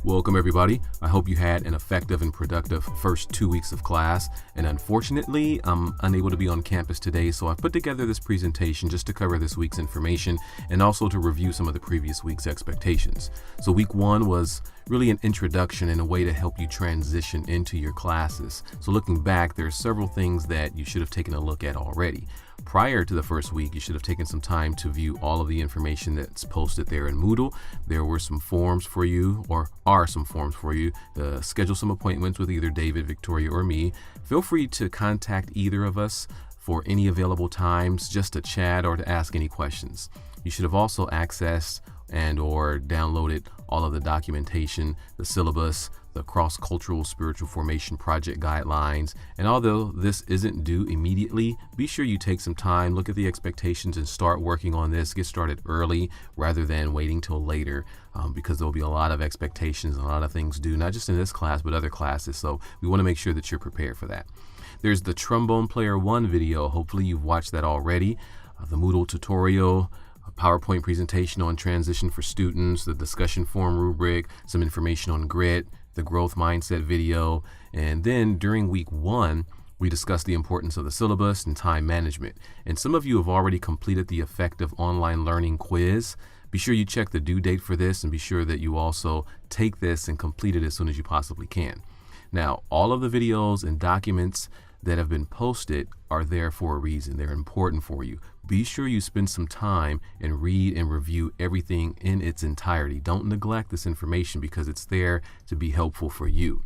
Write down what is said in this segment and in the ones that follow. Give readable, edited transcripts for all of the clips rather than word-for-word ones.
Welcome everybody. I hope you had an effective and productive first 2 weeks of class. And unfortunately, I'm unable to be on campus today, so I've put together this presentation just to cover this week's information and also to review some of the previous week's expectations. So week 1 was really an introduction and a way to help you transition into your classes. So looking back, there are several things that you should have taken a look at already. Prior to the first week, you should have taken some time to view all of the information that's posted there in Moodle. There were some forms for you, or are some forms for you, to schedule some appointments with either David, Victoria, or me. Feel free to contact either of us for any available times just to chat or to ask any questions. You should have also accessed and or downloaded all of the documentation, the syllabus, the cross-cultural spiritual formation project guidelines. And although this isn't due immediately, be sure you take some time, look at the expectations and start working on this. Get started early rather than waiting till later, because there'll be a lot of expectations and a lot of things due, not just in this class, but other classes. So we want to make sure that you're prepared for that. There's the Trombone Player 1 video. Hopefully you've watched that already. The Moodle tutorial, a PowerPoint presentation on transition for students, the discussion forum rubric, some information on grit, the growth mindset video. And then during week 1, we discussed the importance of the syllabus and time management. And some of you have already completed the effective online learning quiz. Be sure you check the due date for this and be sure that you also take this and complete it as soon as you possibly can. Now, all of the videos and documents that have been posted are there for a reason. They're important for you. Be sure you spend some time and read and review everything in its entirety. Don't neglect this information because it's there to be helpful for you.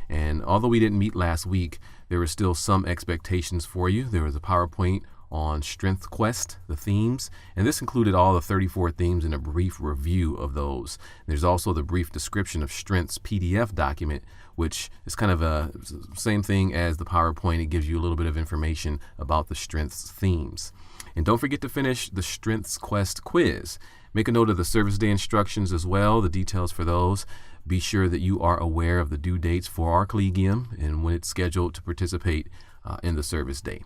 And although we didn't meet last week, there were still some expectations for you. There was a PowerPoint on Strength Quest, the themes, and this included all the 34 themes and a brief review of those. There's also the brief description of Strength's PDF document, which is kind of a same thing as the PowerPoint. It gives you a little bit of information about the Strength's themes. And don't forget to finish the Strength's Quest quiz. Make a note of the service day instructions as well, the details for those. Be sure that you are aware of the due dates for our collegium and when it's scheduled to participate in the service day.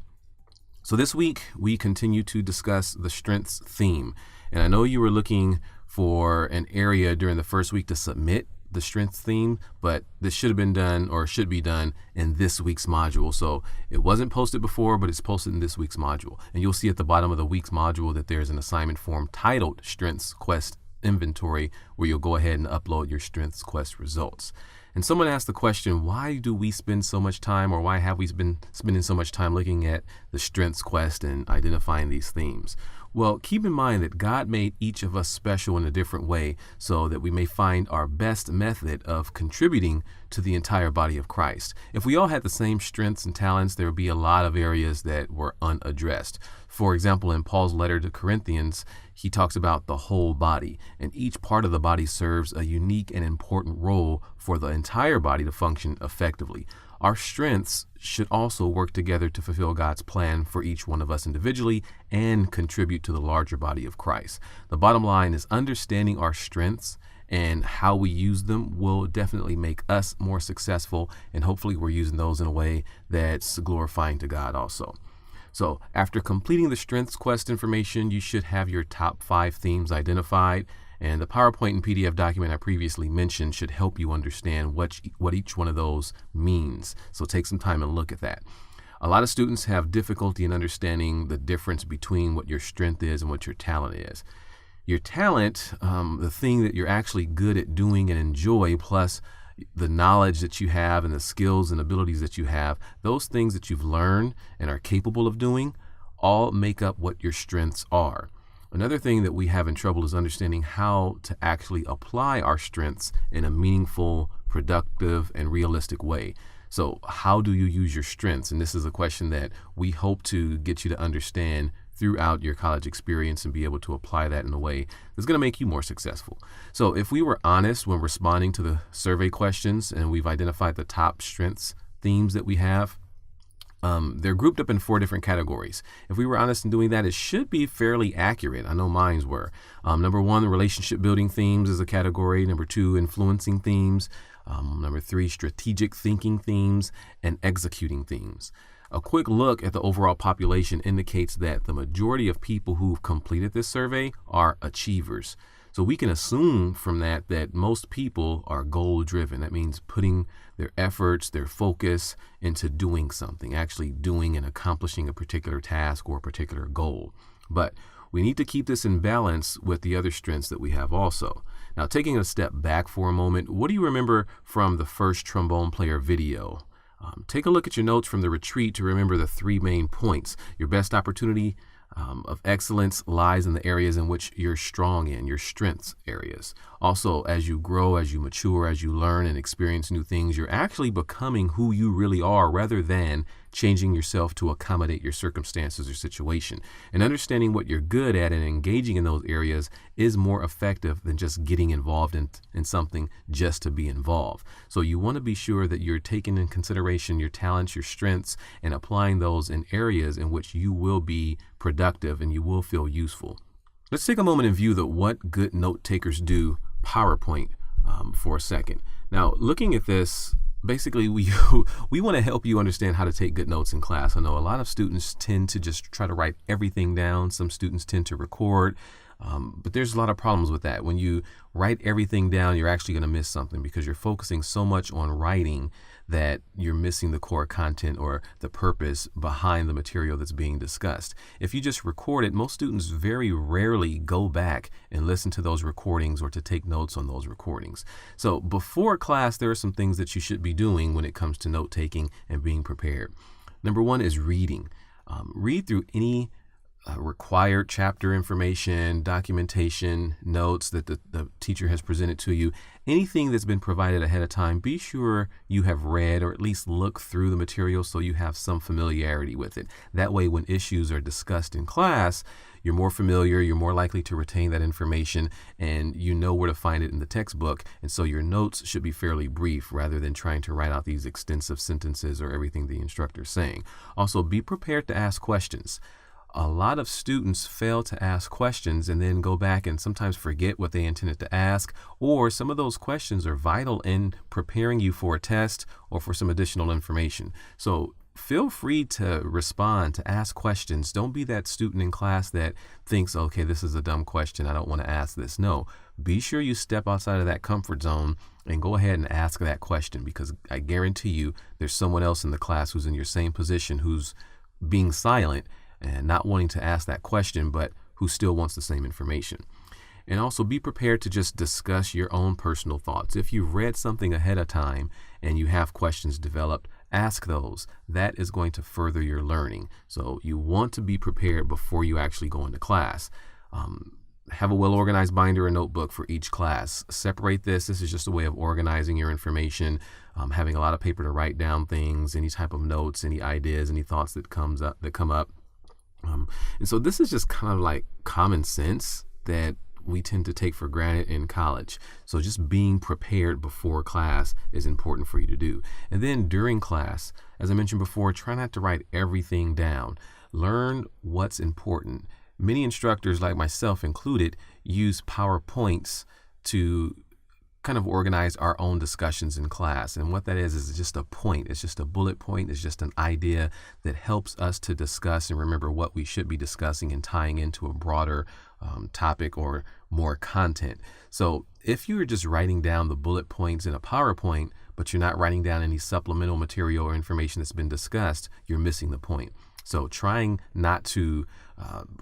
So this week, we continue to discuss the Strengths theme. And I know you were looking for an area during the first week to submit the Strengths theme, but this should have been done or should be done in this week's module. So it wasn't posted before, but it's posted in this week's module. And you'll see at the bottom of the week's module that there's an assignment form titled Strengths Quest Inventory, where you'll go ahead and upload your Strengths Quest results. And someone asked the question, why do we spend so much time, or why have we been spending so much time looking at the Strengths Quest and identifying these themes? Well, keep in mind that God made each of us special in a different way so that we may find our best method of contributing to the entire body of Christ. If we all had the same strengths and talents, there would be a lot of areas that were unaddressed. For example, in Paul's letter to Corinthians, he talks about the whole body, and each part of the body serves a unique and important role for the entire body to function effectively. Our strengths should also work together to fulfill God's plan for each one of us individually and contribute to the larger body of Christ. The bottom line is understanding our strengths and how we use them will definitely make us more successful, and hopefully we're using those in a way that's glorifying to God also. So after completing the Strengths Quest information, you should have your top 5 themes identified. And the PowerPoint and PDF document I previously mentioned should help you understand what each one of those means. So take some time and look at that. A lot of students have difficulty in understanding the difference between what your strength is and what your talent is. Your talent, the thing that you're actually good at doing and enjoy, plus the knowledge that you have and the skills and abilities that you have, those things that you've learned and are capable of doing, all make up what your strengths are. Another thing that we have in trouble is understanding how to actually apply our strengths in a meaningful, productive, and realistic way. So how do you use your strengths? And this is a question that we hope to get you to understand throughout your college experience and be able to apply that in a way that's going to make you more successful. So if we were honest when responding to the survey questions and we've identified the top strengths themes that we have, they're grouped up in 4 different categories. If we were honest in doing that, it should be fairly accurate. I know mine were. Number 1, relationship building themes is a category. Number 2, influencing themes. Number 3, strategic thinking themes, and executing themes. A quick look at the overall population indicates that the majority of people who've completed this survey are achievers. So we can assume from that that most people are goal driven. That means putting their efforts, their focus into doing something, actually doing and accomplishing a particular task or a particular goal. But we need to keep this in balance with the other strengths that we have also. Now, taking a step back for a moment, what do you remember from the first trombone player video? Take a look at your notes from the retreat to remember the 3 main points. Your best opportunity of excellence lies in the areas in which you're strong in, your strengths areas. Also, as you grow, as you mature, as you learn and experience new things, you're actually becoming who you really are rather than changing yourself to accommodate your circumstances or situation. And understanding what you're good at and engaging in those areas is more effective than just getting involved in something just to be involved. So you want to be sure that you're taking in consideration your talents, your strengths, and applying those in areas in which you will be productive and you will feel useful. Let's take a moment and view the What Good Note Takers Do PowerPoint for a second. Now, looking at this, basically, we want to help you understand how to take good notes in class. I know a lot of students tend to just try to write everything down. Some students tend to record, but there's a lot of problems with that. When you write everything down, you're actually going to miss something because you're focusing so much on writing that you're missing the core content or the purpose behind the material that's being discussed. If you just record it, most students very rarely go back and listen to those recordings or to take notes on those recordings. So before class, there are some things that you should be doing when it comes to note taking and being prepared. Number 1 is reading. Read through any required chapter information, documentation, notes that the teacher has presented to you. Anything that's been provided ahead of time, be sure you have read or at least looked through the material so you have some familiarity with it. That way, when issues are discussed in class, you're more familiar, you're more likely to retain that information, and you know where to find it in the textbook. And so your notes should be fairly brief rather than trying to write out these extensive sentences or everything the instructor is saying. Also, be prepared to ask questions. A lot of students fail to ask questions and then go back and sometimes forget what they intended to ask, or some of those questions are vital in preparing you for a test or for some additional information. So feel free to respond, to ask questions. Don't be that student in class that thinks, okay, this is a dumb question, I don't want to ask this. No, be sure you step outside of that comfort zone and go ahead and ask that question, because I guarantee you there's someone else in the class who's in your same position who's being silent and not wanting to ask that question, but who still wants the same information. And also be prepared to just discuss your own personal thoughts. If you've read something ahead of time and you have questions developed, ask those. That is going to further your learning. So you want to be prepared before you actually go into class. Have a well-organized binder or notebook for each class. Separate this. This is just a way of organizing your information, having a lot of paper to write down things, any type of notes, any ideas, any thoughts that come up. And so this is just kind of like common sense that we tend to take for granted in college. So just being prepared before class is important for you to do. And then during class, as I mentioned before, try not to write everything down. Learn what's important. Many instructors, like myself included, use PowerPoints to kind of organize our own discussions in class. And what that is just a point. It's just a bullet point. It's just an idea that helps us to discuss and remember what we should be discussing and tying into a broader topic or more content. So if you're just writing down the bullet points in a PowerPoint, but you're not writing down any supplemental material or information that's been discussed, you're missing the point. So trying not to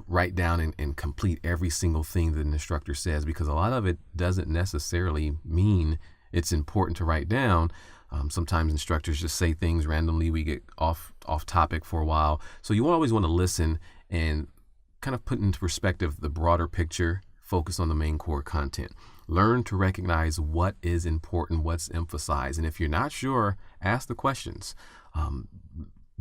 write down and complete every single thing that an instructor says, because a lot of it doesn't necessarily mean it's important to write down. Sometimes instructors just say things randomly. We get off topic for a while. So you always want to listen and kind of put into perspective the broader picture, focus on the main core content. Learn to recognize what is important, what's emphasized. And if you're not sure, ask the questions.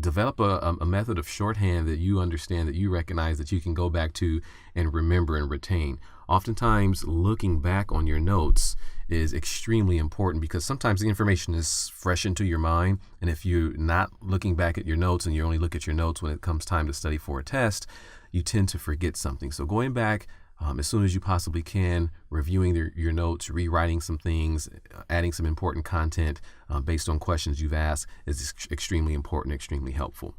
Develop a method of shorthand that you understand, that you recognize, that you can go back to and remember and retain. Oftentimes, looking back on your notes is extremely important, because sometimes the information is fresh into your mind. And if you're not looking back at your notes and you only look at your notes when it comes time to study for a test, you tend to forget something. So going back as soon as you possibly can, reviewing your notes, rewriting some things, adding some important content based on questions you've asked is extremely important, extremely helpful.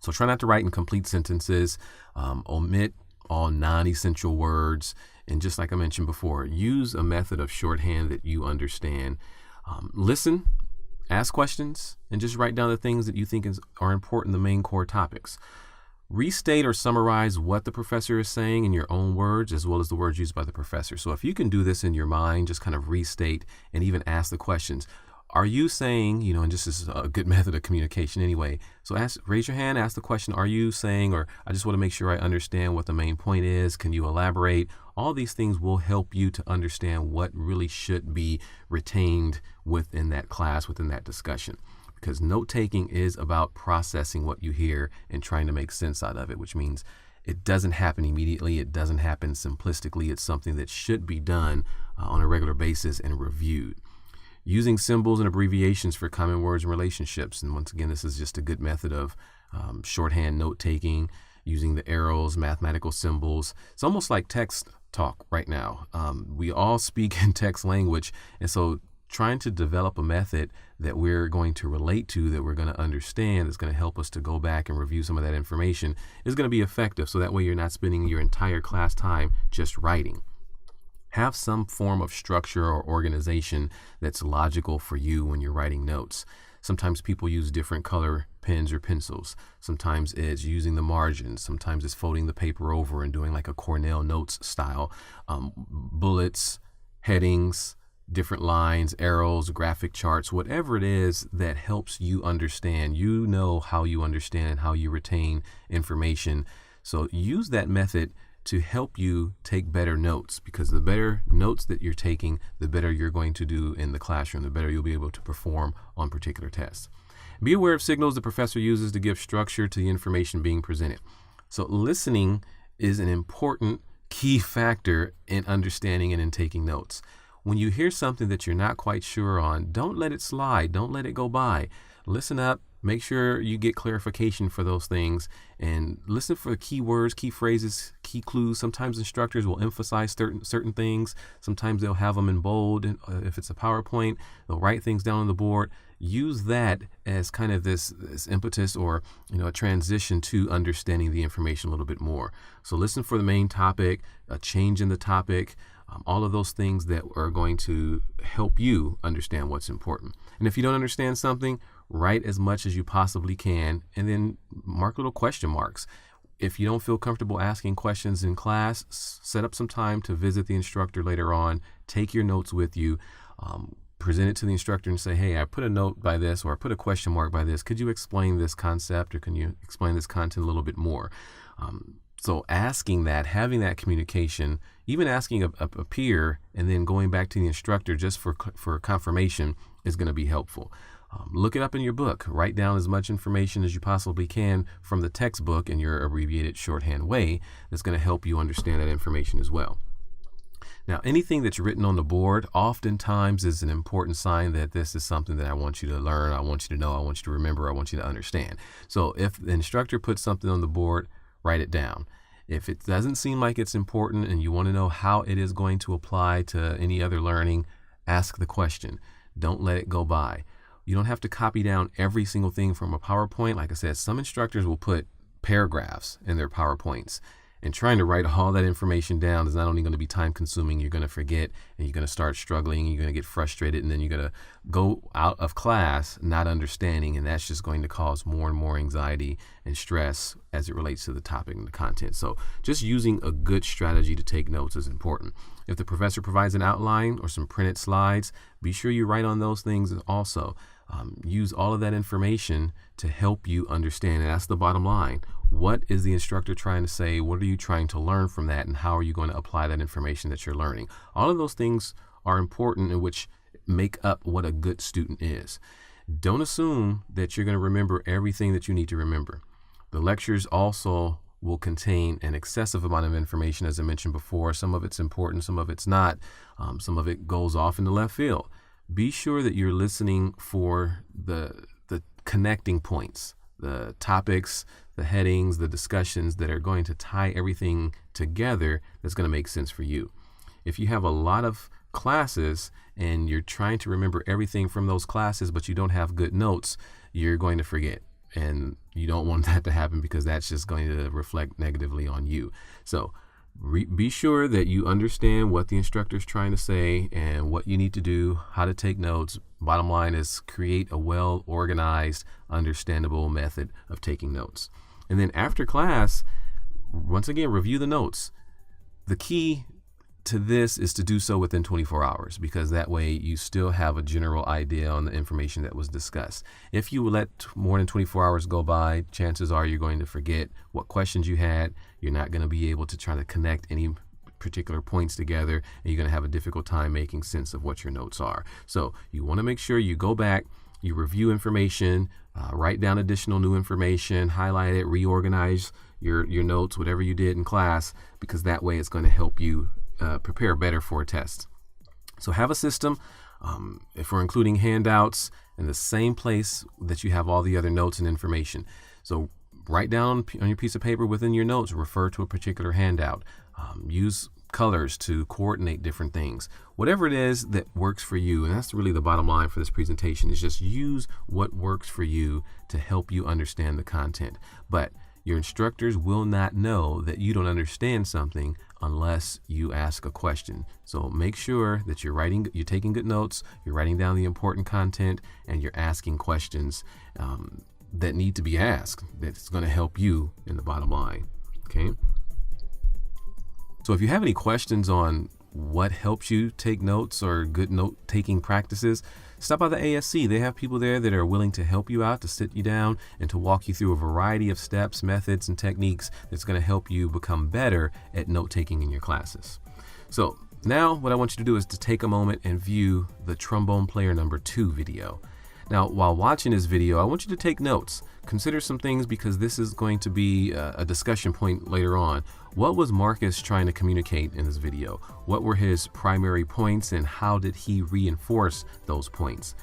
So try not to write incomplete sentences, omit all non-essential words. And just like I mentioned before, use a method of shorthand that you understand. Listen, ask questions, and just write down the things that you think are important, the main core topics. Restate or summarize what the professor is saying in your own words, as well as the words used by the professor. So if you can do this in your mind, just kind of restate and even ask the questions. Are you saying, and this is a good method of communication anyway. So raise your hand, ask the question, are you saying, or I just want to make sure I understand what the main point is. Can you elaborate? All these things will help you to understand what really should be retained within that class, within that discussion. Because note-taking is about processing what you hear and trying to make sense out of it, which means it doesn't happen immediately. It doesn't happen simplistically. It's something that should be done on a regular basis and reviewed. Using symbols and abbreviations for common words and relationships. And once again, this is just a good method of shorthand note-taking, using the arrows, mathematical symbols. It's almost like text talk right now. We all speak in text language, and so trying to develop a method that we're going to relate to, that we're going to understand, that's going to help us to go back and review some of that information is going to be effective. So that way you're not spending your entire class time just writing. Have some form of structure or organization that's logical for you when you're writing notes. Sometimes people use different color pens or pencils. Sometimes it's using the margins. Sometimes it's folding the paper over and doing like a Cornell Notes style. Bullets, headings, different lines, arrows, graphic charts, whatever it is that helps you understand. You know how you understand, how you retain information. So use that method to help you take better notes, because the better notes that you're taking, the better you're going to do in the classroom, the better you'll be able to perform on particular tests. Be aware of signals the professor uses to give structure to the information being presented. So listening is an important key factor in understanding and in taking notes. When you hear something that you're not quite sure on, don't let it slide. Don't let it go by. Listen up. Make sure you get clarification for those things, and listen for key words, key phrases, key clues. Sometimes instructors will emphasize certain things. Sometimes they'll have them in bold. If it's a PowerPoint, they'll write things down on the board. Use that as kind of this impetus or a transition to understanding the information a little bit more. So listen for the main topic, a change in the topic, all of those things that are going to help you understand what's important. And if you don't understand something, write as much as you possibly can and then mark little question marks. If you don't feel comfortable asking questions in class, set up some time to visit the instructor later on. Take your notes with you. Present it to the instructor and say, hey, I put a note by this, or I put a question mark by this. Could you explain this concept, or can you explain this content a little bit more? So asking that, having that communication, even asking a peer and then going back to the instructor just for confirmation is going to be helpful. Look it up in your book. Write down as much information as you possibly can from the textbook in your abbreviated shorthand way. That's going to help you understand that information as well. Now, anything that's written on the board oftentimes is an important sign that this is something that I want you to learn, I want you to know, I want you to remember, I want you to understand. So if the instructor puts something on the board, write it down. If it doesn't seem like it's important and you want to know how it is going to apply to any other learning, ask the question. Don't let it go by. You don't have to copy down every single thing from a PowerPoint. Like I said, some instructors will put paragraphs in their PowerPoints, and trying to write all that information down is not only going to be time consuming, you're going to forget and you're going to start struggling, you're going to get frustrated, and then you're going to go out of class not understanding, and that's just going to cause more and more anxiety and stress as it relates to the topic and the content. So just using a good strategy to take notes is important. If the professor provides an outline or some printed slides, be sure you write on those things also. Use all of that information to help you understand. And that's the bottom line. What is the instructor trying to say? What are you trying to learn from that? And how are you going to apply that information that you're learning? All of those things are important, in which make up what a good student is. Don't assume that you're going to remember everything that you need to remember. The lectures also will contain an excessive amount of information, as I mentioned before. Some of it's important, some of it's not. Some of it goes off in the left field. Be sure that you're listening for the connecting points, the topics, the headings, the discussions that are going to tie everything together that's going to make sense for you. If you have a lot of classes and you're trying to remember everything from those classes, but you don't have good notes, you're going to forget. and you don't want that to happen because that's just going to reflect negatively on you. So be sure that you understand what the instructor is trying to say and what you need to do, how to take notes. Bottom line is create a well-organized, understandable method of taking notes. And then after class, once again, review the notes. The key to this is to do so within 24 hours, because that way you still have a general idea on the information that was discussed. If you let more than 24 hours go by, chances are you're going to forget what questions you had. You're not going to be able to try to connect any particular points together, and you're going to have a difficult time making sense of what your notes are. So you want to make sure you go back, you review information, write down additional new information, highlight it, reorganize your notes, whatever you did in class, because that way it's going to help you prepare better for a test. So have a system. If we're including handouts, in the same place that you have all the other notes and information. So write down on your piece of paper within your notes, refer to a particular handout. Use colors to coordinate different things. Whatever it is that works for you, and that's really the bottom line for this presentation, is just use what works for you to help you understand the content. But your instructors will not know that you don't understand something unless you ask a question. So make sure that you're taking good notes, you're writing down the important content, and you're asking questions that need to be asked. That's going to help you in the bottom line. Okay. So if you have any questions on what helps you take notes or good note-taking practices, stop by the ASC. They have people there that are willing to help you out, to sit you down, and to walk you through a variety of steps, methods, and techniques that's going to help you become better at note-taking in your classes. So now what I want you to do is to take a moment and view the trombone player number 2 video. Now, while watching this video, I want you to take notes. Consider some things, because this is going to be a discussion point later on. What was Marcus trying to communicate in this video? What were his primary points, and how did he reinforce those points?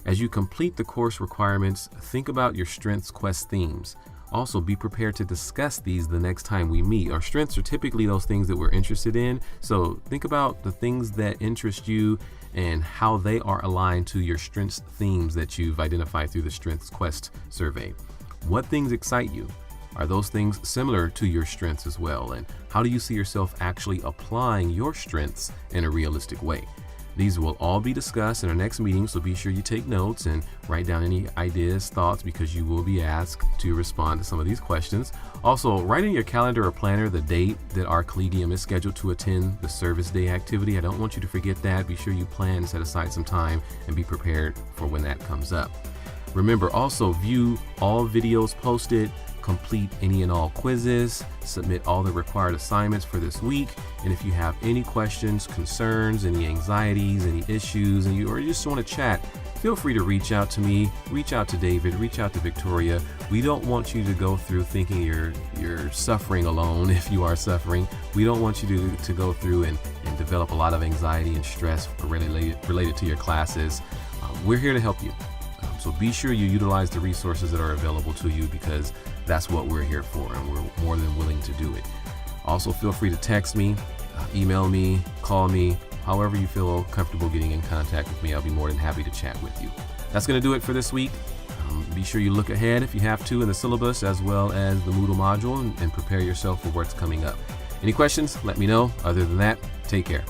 As you complete the course requirements, think about your Strengths Quest themes. Also, be prepared to discuss these the next time we meet. Our strengths are typically those things that we're interested in. So think about the things that interest you and how they are aligned to your strengths themes that you've identified through the Strengths Quest survey. What things excite you? Are those things similar to your strengths as well? And how do you see yourself actually applying your strengths in a realistic way? These will all be discussed in our next meeting, so be sure you take notes and write down any ideas, thoughts, because you will be asked to respond to some of these questions. Also, write in your calendar or planner the date that our collegium is scheduled to attend the service day activity. I don't want you to forget that. Be sure you plan to set aside some time and be prepared for when that comes up. Remember, also view all videos posted, complete any and all quizzes, submit all the required assignments for this week. And if you have any questions, concerns, any anxieties, any issues, or you just want to chat, feel free to reach out to me, reach out to David, reach out to Victoria. We don't want you to go through thinking you're suffering alone if you are suffering. We don't want you to go through and develop a lot of anxiety and stress related to your classes. We're here to help you. So be sure you utilize the resources that are available to you, because that's what we're here for, and we're more than willing to do it. Also, feel free to text me, email me, call me, however you feel comfortable getting in contact with me. I'll be more than happy to chat with you. That's going to do it for this week. Be sure you look ahead if you have to in the syllabus as well as the Moodle module, and prepare yourself for what's coming up. Any questions? Let me know. Other than that, take care.